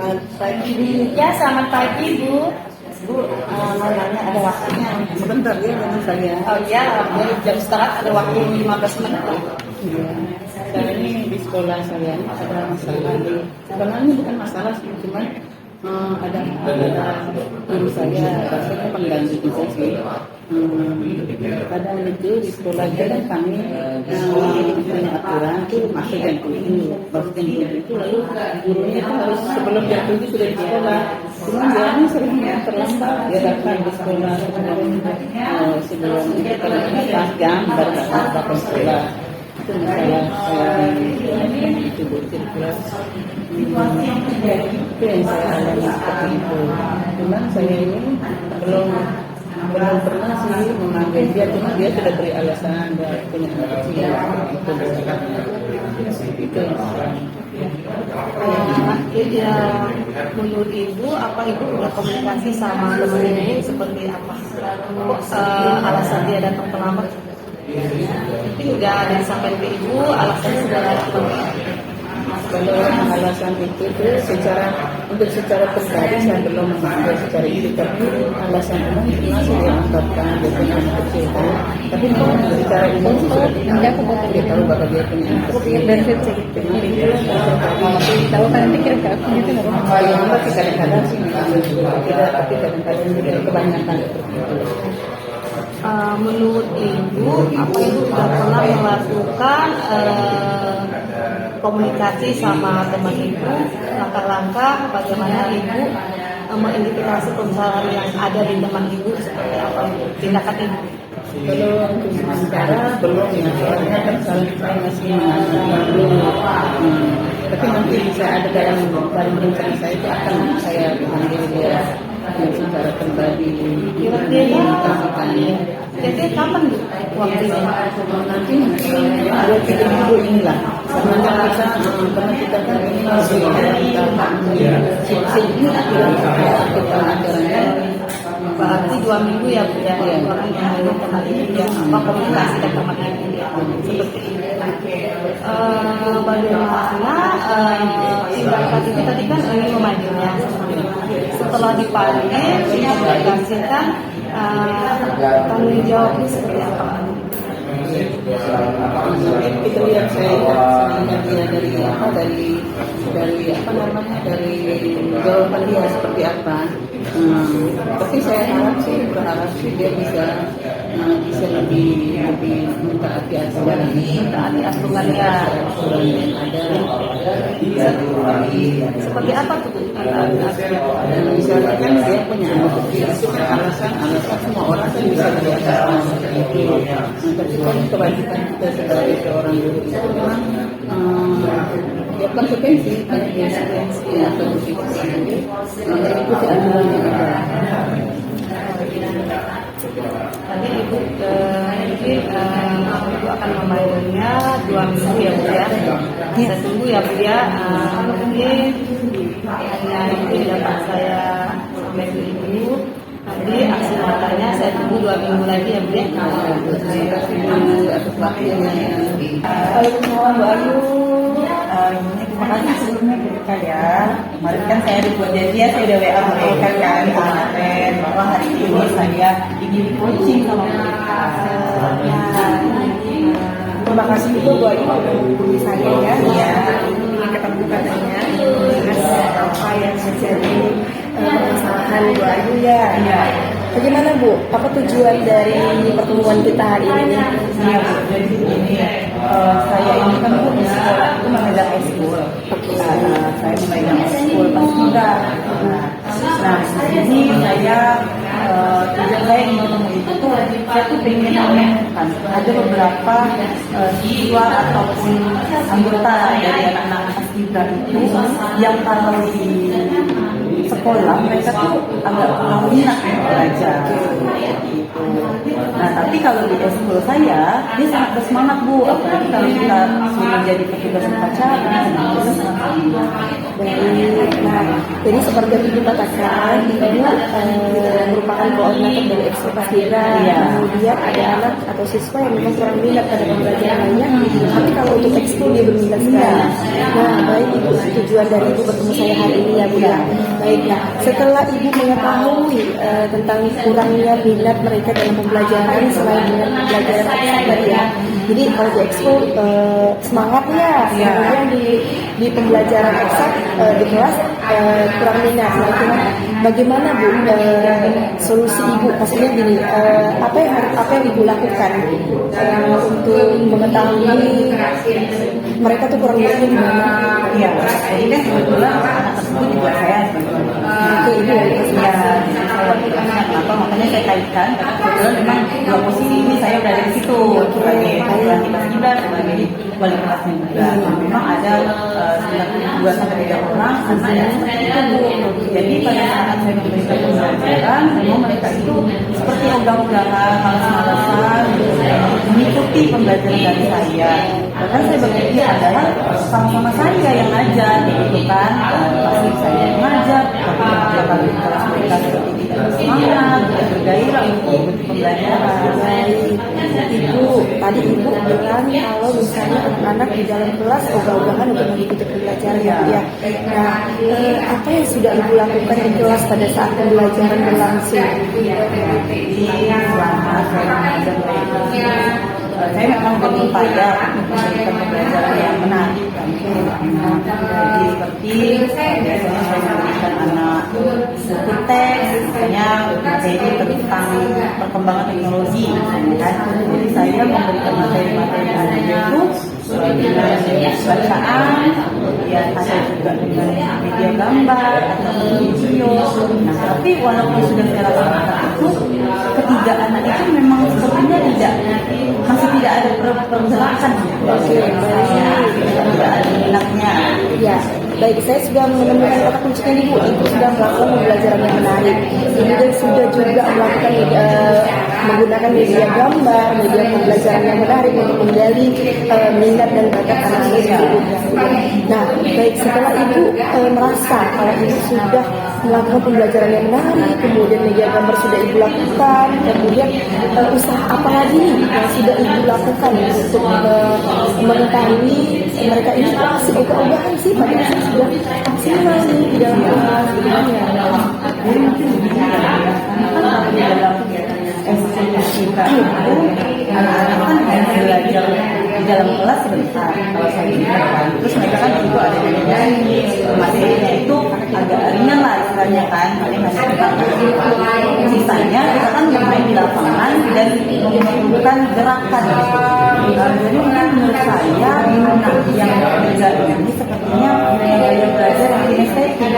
Selamat pagi. Ya, selamat pagi Bu. Bu, mau nanya ada waktunya. Sebentar ya dengan saya. Oh iya, jam setengah ada waktu 15 menit. Iya. Saya ini di sekolah saya ada masalah. Sebenarnya bukan masalah sih, cuman ada guru saya rasanya pengganggu juga sih. Kadang itu di sekolah kita kan kami punya aturan tuh masuk jam 7, masuk jam 7 itu lalu gurunya itu harus sebelum jam 7 sudah di sekolah. Cuman dia ini seringnya terlambat, dia datang di sekolah sebelum itu kadang-kadang pas jam baru datang sekolah. Itu masalah saya itu kelas itu yang saya alami seperti itu. Cuman saya ini belum pernah sih memanggil dia, cuma dia sudah beri alasan dia punya anak kecil itu Ya, menurut Ibu, apa Ibu udah komunikasi sama teman ini seperti apa? Kok alasan dia datang terlambat? Mungkin udah ada disampaikan ke Ibu, alasan sudah apa? Kalau alasan itu tuh untuk secara pribadi saya belum mengambil secara itu, tapi alasan umum itu masih dianggapkan dia punya anak kecil kan. Tapi kalau secara umum sudah dia tahu bahwa dia punya anak kecil. Dan Tahu kan nanti kira-kira aku gitu nggak? Tapi kadang-kadang sih tidak, tapi kadang-kadang juga kebanyakan seperti itu. Menurut Ibu, apa Ibu sudah pernah melakukan komunikasi sama teman Ibu, langkah-langkah bagaimana Ibu mengidentifikasi permasalahan yang ada di teman Ibu, seperti apa tindakan Ibu? Kalau untuk sementara belum ya, soalnya kan saya masih belum. Tapi nanti bisa ada dalam rencana saya itu akan saya panggil dia secara pribadi. Kira-kira kapan Bu waktunya? Nanti mungkin 2-3 minggu inilah. Karena kita kan ini masih ini aturannya. Berarti 2 minggu ya Bu ya, teman ini ya, apa komunikasi dan teman ini ya, seperti ini. Bagaimana tindakan itu tadi kan ingin memanggilnya. Setelah dipanggil, dikomunikasikan tanggung jawabnya seperti apa? Itu yang saya lihat dia dari jawaban dia seperti apa. Tapi saya berharap sih dia bisa lebih mentaati aturan yang ada. Seperti apa tuh? Misalnya kan dia punya anak kecil, itu kan alasan semua orang kan bisa beralasan seperti itu. Tapi kan kewajiban kita sebagai seorang guru itu memang ya konsekuensi atau mengikuti aturan yang ada. Tadi Ibu Ibu akan memanggilnya 2 minggu ya Bu ya. Kita tunggu ya Bu ya. Mungkin hanya itu dapat saya sampaikan ke Ibu. Nanti aksi nyatanya saya tunggu 2 minggu lagi ya Bu ya. Terima kasih Bu atas waktunya. Waalaikumsalam Bu Ayu. Terima kasih sebelumnya kita ya. Kemarin kan saya dibuat janji ya, saya udah WA mereka kan kemarin bahwa hari ini saya ingin coaching sama mereka. Terima kasih juga Bu Ayu udah menghubungi saya ya. Iya. Ingin ketemu katanya. Apa yang menjadi permasalahan Bu Ayu ya. Iya. Bagaimana Bu? Apa tujuan dari pertemuan kita hari ini? Iya Bu, jadi begini, saya ini kan Bu di sekolah itu memegang eskul. Saya memegang eskul paskibra. Nah, di sini saya tujuan saya ingin ketemu itu tuh, saya tuh pengen menemukan ada beberapa siswa ataupun anggota dari anak-anak paskibra itu yang kalau di sekolah mereka tuh agak kurang minat belajar gitu. Nah tapi kalau di eskul saya dia sangat bersemangat Bu, apalagi kalau kita sudah jadi petugas upacara, itu sangat minat. Baik, nah jadi seperti yang Ibu katakan, Ibu merupakan koordinator dari ekskul paskibra. Iya. Kemudian ada anak atau siswa yang memang kurang minat pada pembelajaran lainnya, tapi kalau untuk ekskul dia berminat sekali. Nah baik Ibu, tujuan dari Ibu bertemu saya hari ini ya Bu ya. Baik, nah setelah Ibu mengetahui tentang kurangnya minat mereka dalam pembelajaran selain dengan pembelajaran eksak tadi ya. Jadi kalau di ekskul semangatnya, kemudian di pembelajaran eksak di kelas kurang minat. Nah, itu bagaimana Bu solusi Ibu? Maksudnya gini, apa yang Ibu lakukan untuk mengetahui mereka tuh kurang minatnya di mana? Iya, jadi kan kebetulan anak tersebut juga saya Oke, Ibu ya. apa makanya saya kaitkan kebetulan memang dua posisi ini saya berada di situ sebagai pelatih paskibra, sebagai wali kelasnya juga. Memang ada 92 sampai 3 orang anak yang seperti itu Bu. Jadi pada saat saya memberikan pembelajaran, memang mereka itu seperti ogah-ogahan, malas-malasan, mengikuti pembelajaran dari saya. Bahkan saya berpikir adalah sama-sama saya yang ngajar, gitu kan? Pasti saya yang ngajar, tapi kelas mereka seperti tidak bersemangat, tidak bergairah untuk pembelajaran. Baik, Ibu, tadi Ibu bilang kalau misalnya anak-anak di dalam kelas ogah-ogahan untuk mengikuti pembelajaran ya. Nah, apa yang sudah Ibu lakukan di kelas pada saat pembelajaran berlangsung? Jadi selama saya mengajar mereka, saya memang berupaya untuk memberikan pembelajaran yang menarik. Jadi seperti biasanya saya memberikan anak buku teks, misalnya materi tentang perkembangan teknologi, kan? Jadi saya memberikan materi-materi anak itu dengan bacaan, kemudian ada juga dengan media gambar atau video. Nah, tapi walaupun sudah saya lakukan itu, ketiga anak itu memang sepertinya masih tidak ada pergerakan. Tidak ada minatnya. Ya, baik, saya sudah menemukan kata kuncinya nih Bu. Ibu sudah melakukan pembelajaran yang menarik. Kemudian sudah juga melakukan menggunakan media gambar, media pembelajaran yang menarik untuk menggali minat dan bakat anak tersebut. Nah, baik, setelah Ibu merasa kalau Ibu sudah melakukan pembelajaran yang menarik, kemudian media gambar sudah Ibu lakukan, kemudian usaha apa lagi nih yang sudah Ibu lakukan untuk mengetahui mereka ini masih ogah-ogahan sih, padahal saya sudah maksimal nih di dalam kelas sebenarnya. Jadi mungkin begini ya, di dalam kita itu anak-anak kan hanya belajar di dalam kelas sebentar kalau saya ingat kan, terus mereka kan juga ada yang nyanyi, materinya itu agak ringan lah istilahnya kan, paling hanya kita sisanya kita kan bermain di lapangan dan melakukan gerakan. Jadi mungkin menurut saya yang berbeda ini sepertinya gaya belajar yang kinestetik.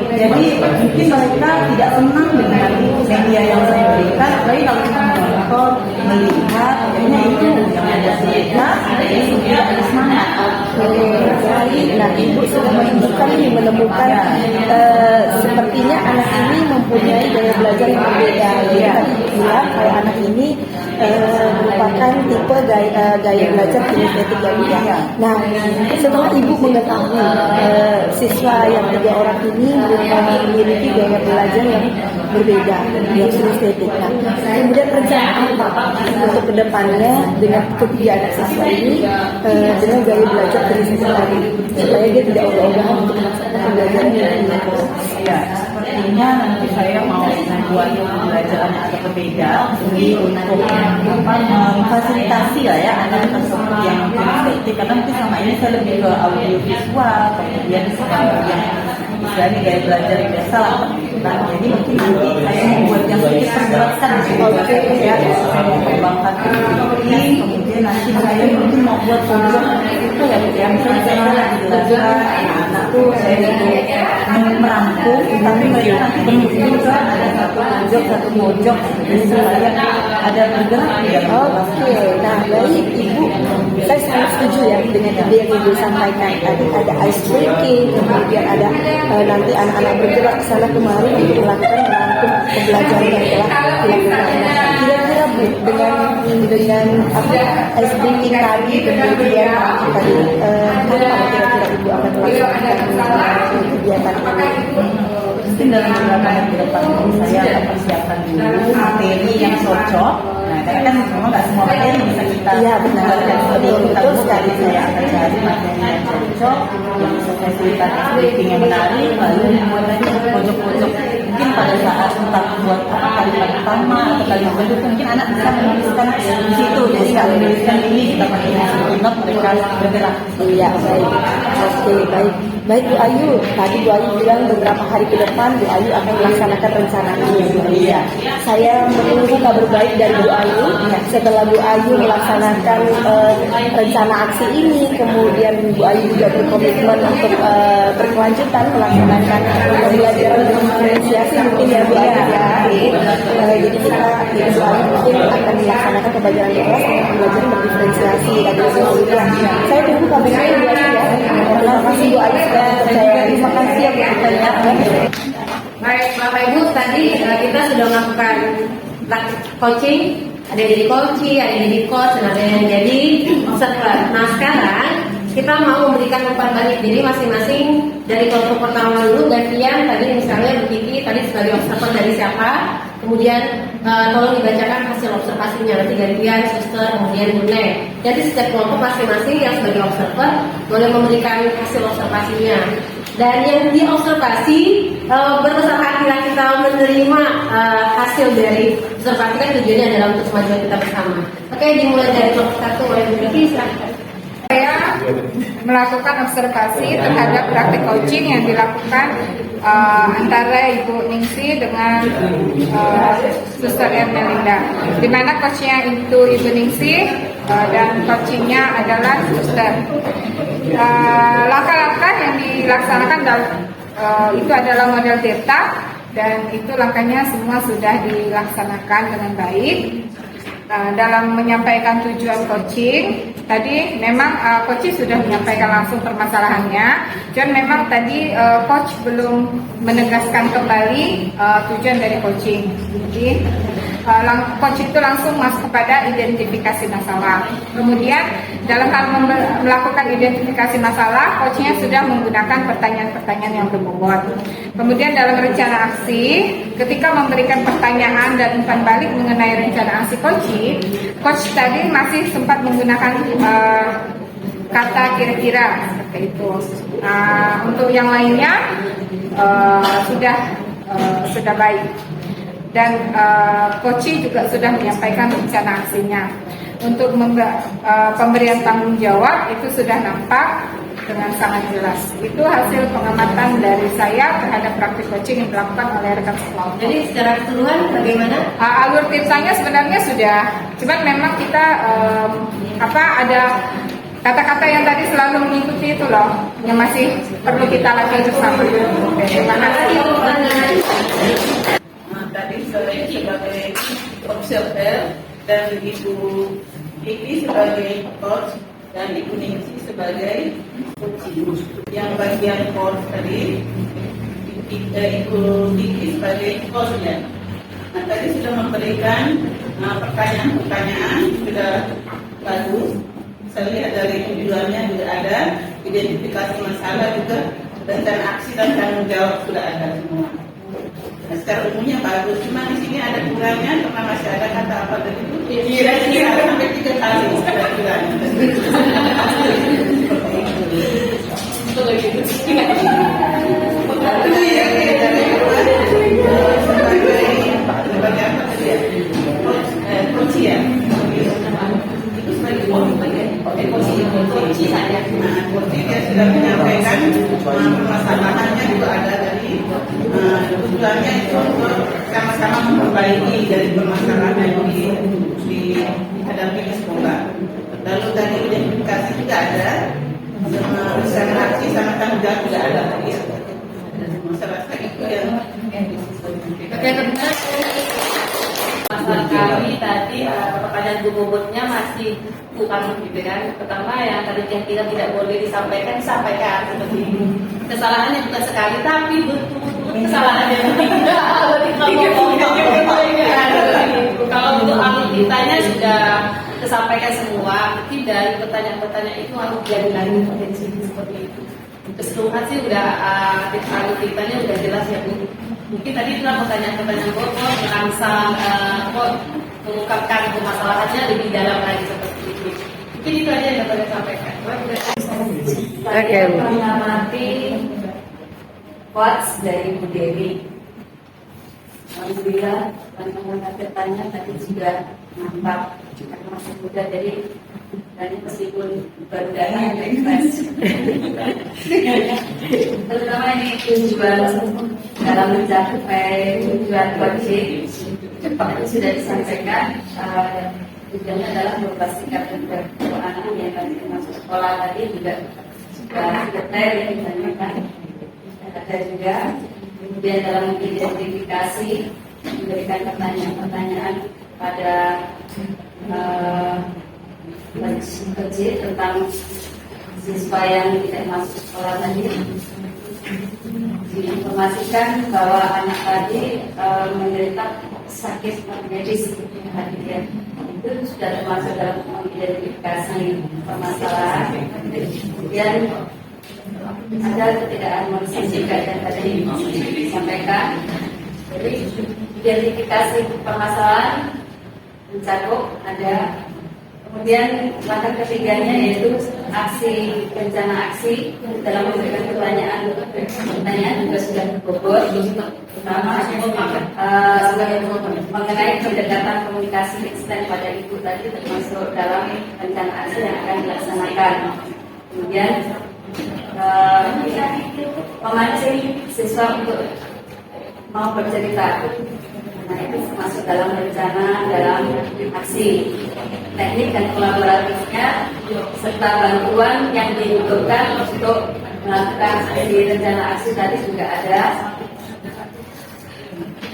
Jadi mungkin mereka tidak senang dengan media yang saya berikan, tapi kalau kita menonton, melihat, akhirnya itu yang membuat mereka tidak bersemangat. Nah, Ibu sudah menemukan sepertinya anak ini mempunyai gaya belajar yang berbeda. Ya, tadi bilang kalau anak ini merupakan tipe gaya belajar kinestetik yang berbeda. Nah, setelah Ibu mengetahui siswa yang 3 orang ini memiliki gaya belajar yang berbeda, yang kinestetik. Nah, kemudian rencana apa untuk kedepannya dengan ketiga anak siswa ini dengan gaya belajar kinestetik tadi, supaya dia tidak ogah-ogahan untuk melaksanakan pembelajaran yang berbeda. Ya, sepertinya nanti saya mau membuat pembelajaran yang agak berbeda untuk memfasilitasi lah ya anak tersebut yang kinestetik, karena mungkin sama ini saya lebih ke audio visual, kemudian yang istilahnya gaya belajar yang biasa lah. Nah, jadi mungkin nanti saya membuat yang sedikit pergerakan ya, saya mau kembangkan ini, kemudian nanti saya mungkin mau buat program itu ya, misalnya saya lagi belajar anak tuh saya itu rampung, tapi mereka nanti berkumpul ke ada satu pojok supaya ada bergerak di dalam kelas. Oke, nah baik Ibu, saya sangat setuju ya dengan ide yang Ibu sampaikan tadi, ada ice breaking, kemudian ada nanti anak-anak bergerak ke sana kemari untuk melakukan merangkum pembelajaran yang telah dilakukan. Nah, kira-kira Bu, dengan apa ice breaking tadi, kemudian tadi apa kira-kira Ibu akan melakukan kegiatan ini? Mungkin dalam beberapa hari ke depan ini saya akan persiapkan dulu materi yang cocok. Nah, karena kan memang nggak semua materi bisa kita benar. seperti itu. Betul sekali. Saya akan cari materi yang cocok, yang bisa saya ceritakan briefing yang menarik, lalu membuat lagi pojok-pojok. Mungkin pada saat entah buat apa kalimat pertama atau kalimat kedua, mungkin anak bisa menuliskan di situ. Jadi nggak menuliskan ini, kita pakai not mereka bergerak. Iya, baik. Oke, baik. Baik Bu Ayu, tadi Bu Ayu bilang beberapa hari ke depan Bu Ayu akan melaksanakan rencana ini. Iya. Saya menunggu kabar baik dari Bu Ayu. Setelah Bu Ayu melaksanakan rencana aksi ini, kemudian Bu Ayu juga berkomitmen untuk berkelanjutan melaksanakan pembelajaran diferensiasi mungkin ya Bu Ayu ya. Jadi kita Bu Ayu mungkin akan melaksanakan pembelajaran di kelas dengan pembelajaran berdiferensiasi tadi Bu Ayu bilang. Saya tunggu kabarnya Bu Ayu ya. Terima kasih Bu Ayu. Terima kasih ya Bu Ayu. Baik, Bapak Ibu, tadi kita sudah melakukan coaching, ada yang jadi coaching, ada yang jadi coach, dan ada yang jadi observer. Nah sekarang kita mau memberikan umpan balik, jadi masing-masing dari kelompok pertama dulu, gantian tadi misalnya Bu Kiki tadi sebagai observer dari siapa, kemudian tolong dibacakan hasil observasinya, nanti gantian suster, kemudian Bune. Jadi setiap kelompok masing-masing yang sebagai observer boleh memberikan hasil observasinya. Dan yang diobservasi berbesar hatilah kita menerima hasil dari observasi, kan tujuannya adalah untuk kemajuan kita bersama. Oke, dimulai dari kelompok satu oleh Bu Kiki, silahkan. Saya melakukan observasi terhadap praktik coaching yang dilakukan antara Ibu Ningsih dengan Suster Ermelinda, di mana coachnya itu Ibu Ningsih dan coachingnya adalah Suster. Langkah-langkah yang dilaksanakan itu adalah model Delta, dan itu langkahnya semua sudah dilaksanakan dengan baik. Dalam menyampaikan tujuan coaching, tadi memang coach sudah menyampaikan langsung permasalahannya, dan memang tadi coach belum menegaskan kembali tujuan dari coaching. Jadi coach itu langsung masuk kepada identifikasi masalah. Kemudian dalam hal melakukan identifikasi masalah, coachnya sudah menggunakan pertanyaan-pertanyaan yang berbobot. Kemudian dalam rencana aksi, ketika memberikan pertanyaan dan umpan balik mengenai rencana aksi coach tadi masih sempat menggunakan kata kira-kira seperti itu. Untuk yang lainnya sudah baik, dan coach juga sudah menyampaikan rencana aksinya. Untuk pemberian tanggung jawab itu sudah nampak dengan sangat jelas. Itu hasil pengamatan dari saya terhadap praktik coaching yang dilakukan oleh rekan sekelompok. Jadi secara keseluruhan bagaimana? Alur tipsanya sebenarnya sudah, cuman memang kita ada kata-kata yang tadi selalu mengikuti itu loh, yang masih perlu kita lakukan bersama. Terima kasih. Tadi saya sebagai observer dan Ibu Kiki sebagai coach dan Ibu Ningsih sebagai coaching. Yang bagian coach tadi Ibu Kiki sebagai coachnya. Nah, tadi sudah memberikan pertanyaan-pertanyaan sudah bagus. Saya lihat dari tujuannya juga ada, identifikasi masalah juga, rencana aksi dan tanggung jawab sudah ada semua. Nah, secara umumnya bagus, cuma di sini ada kurangnya karena masih ada kata apa tadi itu kira-kira sampai 3 kali kira-kira. Sebagai apa tadi ya? Kunci ya? Itu sebagai kunci saja. Nah, kunci dia sudah menyampaikan permasalahannya juga ada dari tujuannya itu untuk sama-sama memperbaiki dari permasalahan yang dihadapi di sekolah. Lalu dari identifikasi juga ada, sama rencana aksi sama tanggung jawab juga ada tadi. Saya rasa itu yang Oke, kemudian masalah kami tadi pertanyaan Bu Bobotnya masih bukan gitu kan. Pertama yang tadi yang kita tidak boleh disampaikan seperti ini. Kesalahannya bukan sekali tapi betul-betul kesalahannya kalau untuk alutsistanya sudah disampaikan semua, mungkin dari pertanyaan-pertanyaan itu harus jadi lagi potensi seperti itu. Keseluruhan sih udah alutsistanya udah jelas ya Bu. Mungkin tadi itulah pertanyaan-pertanyaan bobot merangsang mengungkapkan permasalahannya lebih dalam lagi seperti itu. Mungkin itu aja yang dapat saya sampaikan. Oke, mengamati quotes dari Bu Dewi. Alhamdulillah, teman-teman bertanya tadi sudah nampak karena masih muda, jadi tadi meskipun baru datang ekspres. Terutama ini tujuan dalam mencapai tujuan wajib cepat itu sudah disampaikan. Tujuannya adalah merubah sikap dan anak yang tadi masuk sekolah tadi juga sudah detail yang ditanyakan. Ada juga kemudian dalam identifikasi memberikan pertanyaan-pertanyaan pada kecil tentang siswa yang tidak masuk sekolah tadi. Diinformasikan bahwa anak tadi menderita sakit medis hati, itu sudah termasuk dalam mengidentifikasi permasalahan. Kemudian ada ketidakharmonisan juga yang tadi disampaikan. Jadi identifikasi permasalahan mencakup ada. Kemudian langkah ketiganya yaitu rencana aksi dalam memberikan pertanyaan juga sudah bobot, terutama mengenai pendekatan komunikasi eksisten pada ibu tadi termasuk dalam rencana aksi yang akan dilaksanakan. Kemudian memancing siswa untuk mau bercerita. Nah, itu termasuk dalam rencana, dalam aksi. Teknik dan kolaboratifnya serta bantuan yang dibutuhkan untuk melakukan rencana aksi tadi juga ada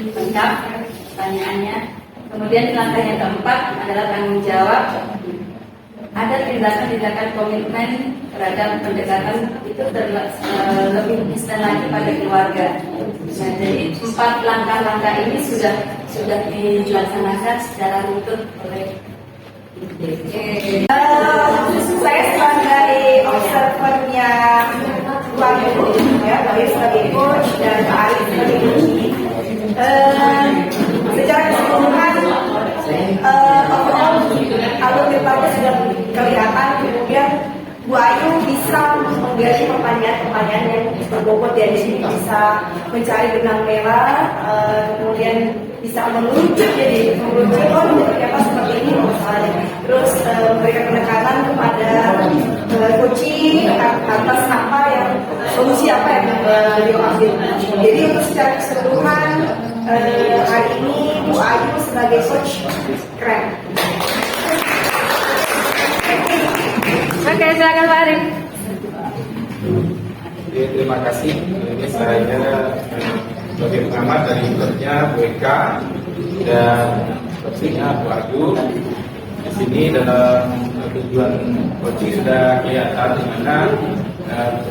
lengkap pertanyaannya. Kemudian langkah yang keempat adalah tanggung jawab. Ada tindakan-tindakan komitmen terhadap pendekatan itu lebih instan lagi pada keluarga. Nah, jadi 4 langkah-langkah ini sudah dilaksanakan secara rutin oleh Saya sebagai observernya Wahyu, ya, Wahyu sebagai coach dan Pak Arif sebagai coach. Secara keseluruhan, overall alur debatnya sudah kelihatan. Kemudian Bu Ayu bisa menggali pertanyaan-pertanyaan yang berbobot, ya, jadi bisa mencari benang merah, kemudian bisa mengerucut ternyata seperti ini masalahnya. Terus memberikan penekanan kepada coaching atas apa yang solusi apa yang diambil. Jadi untuk secara keseluruhan hari ini Bu Ayu sebagai coach keren. Oke, silakan Pak Arif. Terima kasih. Ini saya sebagai pengamat dari kerja Bu Eka dan coachingnya Bu Ayu. Di sini dalam tujuan coaching sudah kelihatan di mana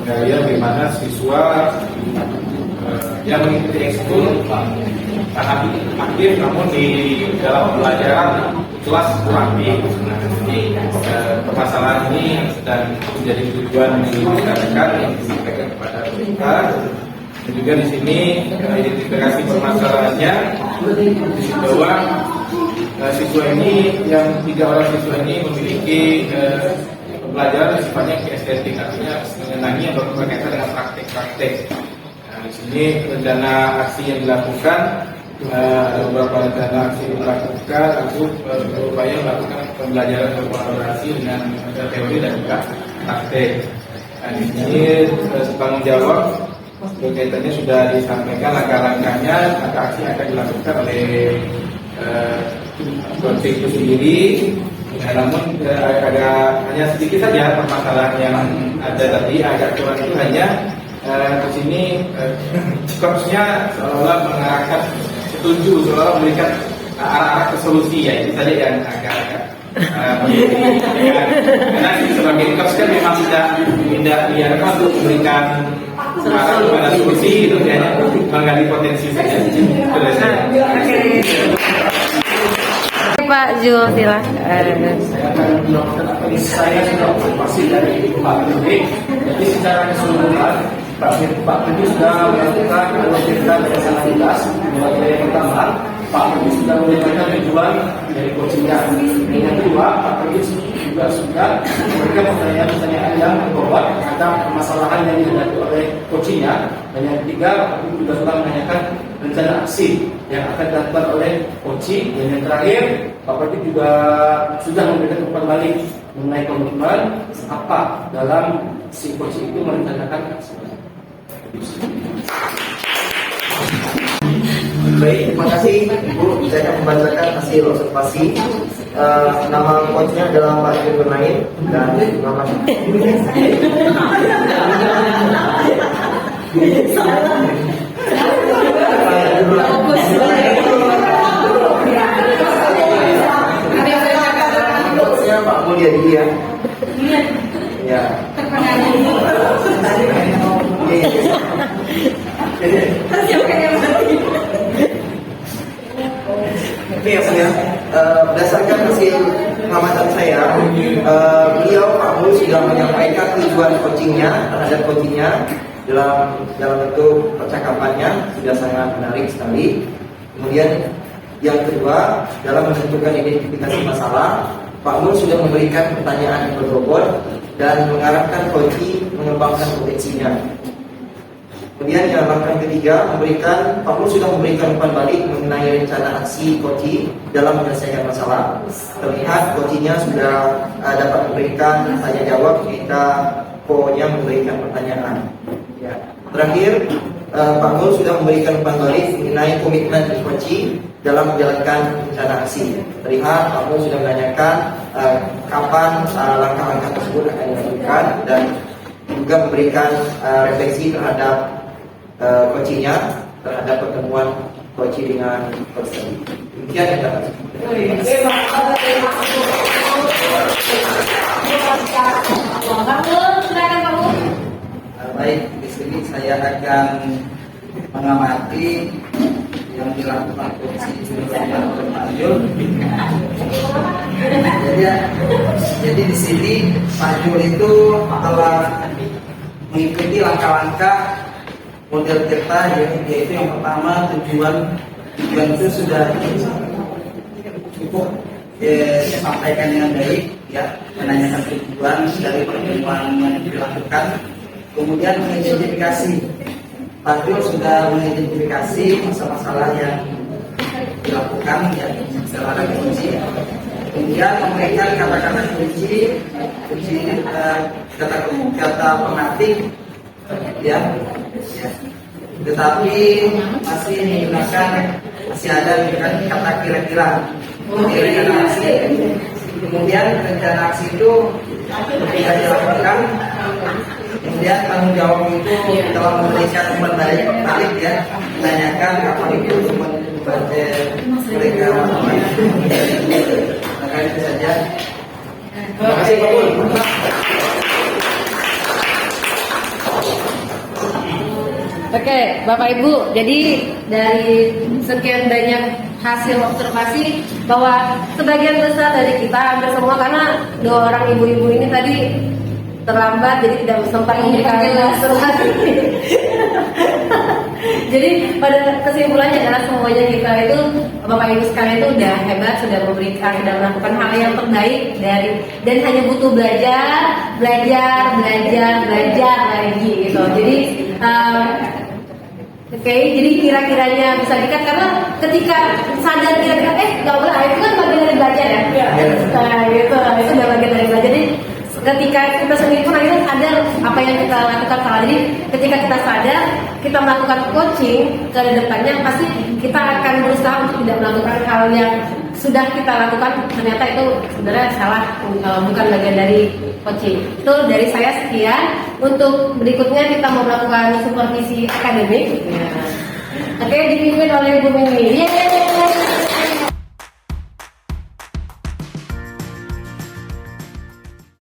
bagaimana siswa yang mengikuti ekskul sangat aktif, namun di dalam pembelajaran kelas kurang aktif. Nah, jadi permasalahan ini sedang menjadi tujuan yang dibicarakan yang disampaikan kepada mereka. Dan juga di sini identifikasi permasalahannya bahwa siswa ini, yang 3 orang siswa ini memiliki pembelajaran sifatnya estetik, artinya mengenangi atau berkaitan dengan praktek-praktek. Nah, di sini rencana aksi yang dilakukan, beberapa rencana aksi yang dilakukan untuk berupaya melakukan pembelajaran berkolaborasi dengan teori dan juga praktek. Nah, di sini tanggung jawab berkaitannya sudah disampaikan langkah-langkahnya, langkah aksi akan dilakukan oleh coaching itu sendiri. Namun hanya sedikit saja permasalahan yang ada tadi, agak kurang itu hanya ke sini coachnya seolah mengarahkan setuju, seolah memberikan arah-arah ke solusi, ya itu saja yang agak-agak karena sebagai coach kan memang tidak diarahkan untuk memberikan arah kepada solusi, itu hanya menggali potensi saja. Pak Zul, silakan. Saya sudah observasi dari Pak Menteri, jadi secara keseluruhan Pak Menteri sudah melakukan kita dari sanalitas. Yang pertama, Pak Menteri sudah menyampaikan tujuan dari coachingnya. Yang kedua, Pak Menteri juga sudah memberikan pertanyaan-pertanyaan yang berbobot tentang permasalahan yang dihadapi oleh coachingnya. Dan yang ketiga, Pak Menteri juga sudah menanyakan rencana aksi yang akan dilakukan oleh coaching. Dan yang terakhir, Pak Menteri juga sudah memberikan umpan balik mengenai komitmen apa dalam si coaching itu merencanakan aksi. Baik, terima kasih Ibu. Saya akan membacakan hasil observasi. Nama coachnya adalah Pak Ibu Naim dan nama coachnya Pak Mulyadi ya. Ya. Oke ya Pak ya, berdasarkan hasil pengamatan saya, beliau Pak Mul sudah menyampaikan tujuan coachingnya terhadap coachingnya dalam bentuk percakapannya sudah sangat menarik sekali. Kemudian yang kedua, dalam menentukan identifikasi masalah, Pak Mul sudah memberikan pertanyaan yang berbobot dan mengarahkan coaching mengembangkan potensinya. Kemudian yang langkah ketiga, Pak Mul sudah memberikan umpan balik mengenai rencana aksi coaching dalam menyelesaikan masalah. Terlihat coachingnya sudah dapat memberikan tanya jawab ketika co-nya memberikan pertanyaan. Ya. Terakhir, Pak Mul sudah memberikan umpan balik mengenai komitmen coaching dalam menjalankan rencana aksi. Terlihat Pak Mul sudah menanyakan kapan langkah-langkah tersebut akan dilakukan dan juga memberikan refleksi terhadap coachingnya terhadap pertemuan coaching dengan coach tadi. Demikian yang dapat. Baik, di sini saya akan mengamati yang dilakukan coaching dengan Pak Jul. Jadi di sini Pak Jul itu telah mengikuti langkah-langkah model kita, yaitu yang pertama tujuan itu sudah cukup disampaikan dengan baik, ya, menanyakan tujuan dari pertemuan yang dilakukan, kemudian mengidentifikasi. Pak Jul sudah mengidentifikasi masalah-masalah yang dilakukan, ya, secara kunci. Kemudian memberikan kata-kata kunci kata penatik, ya. Tetapi masih ada kata kira-kira. Kemudian rencana aksi itu ketika dilakukan, kemudian tanggung jawab itu telah memberikan umpan balik, ya, menanyakan apa itu membaca mereka. Maka itu saja. Terima kasih Pak Bul. Oke, Bapak Ibu, jadi dari sekian banyak hasil observasi bahwa sebagian besar dari kita, hampir semua, karena dua orang ibu-ibu ini tadi terlambat, jadi tidak sempat memberikan observasi. Jadi pada kesimpulannya adalah semuanya kita itu, Bapak Ibu sekalian itu udah hebat, sudah melakukan hal yang terbaik dan hanya butuh belajar lagi gitu. Jadi jadi kira-kiranya bisa dikat, karena ketika sadar kira-kira nggak boleh, itu kan bagian dari belajar ya. Itu udah bagian dari belajar. Jadi ketika kita sendiri pun akhirnya sadar apa yang kita lakukan salah. Jadi ketika kita sadar, kita melakukan coaching ke depannya, pasti kita akan berusaha untuk tidak melakukan hal yang sudah kita lakukan ternyata itu sebenarnya salah, bukan bagian dari coaching. Itu dari saya, sekian. Untuk berikutnya kita mau melakukan supervisi akademik. Oke, dipimpin oleh Bu Mimi.